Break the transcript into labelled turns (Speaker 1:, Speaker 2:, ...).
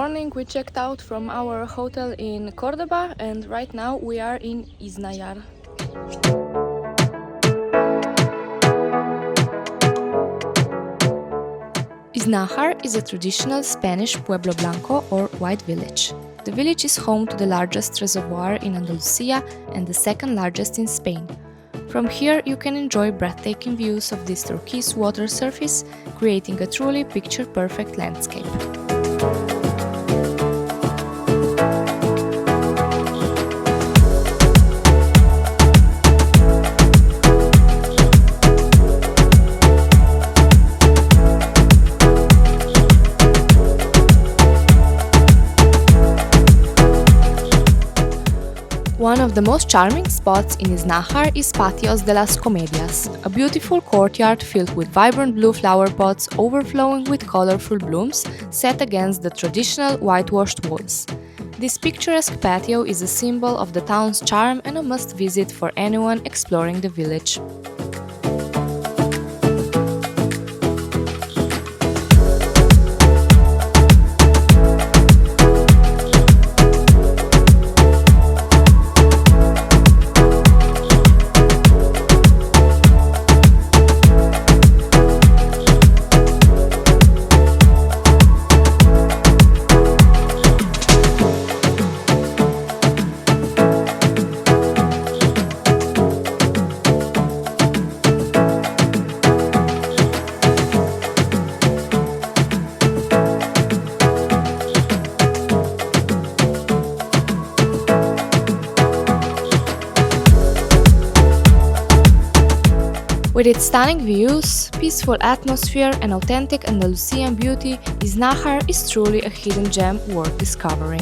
Speaker 1: morning we checked out from our hotel in Cordoba and right now we are in IZNÁJAR. IZNÁJAR is a traditional Spanish Pueblo Blanco or white village. The village is home to the largest reservoir in Andalusia and the second largest in Spain. From here you can enjoy breathtaking views of this turquoise water surface, creating a truly picture-perfect landscape. One of the most charming spots in IZNÁJAR is Patio de las Comedias, a beautiful courtyard filled with vibrant blue flower pots overflowing with colorful blooms set against the traditional whitewashed walls. This picturesque patio is a symbol of the town's charm and a must-visit for anyone exploring the village. With its stunning views, peaceful atmosphere and authentic Andalusian beauty, IZNÁJAR is truly a hidden gem worth discovering.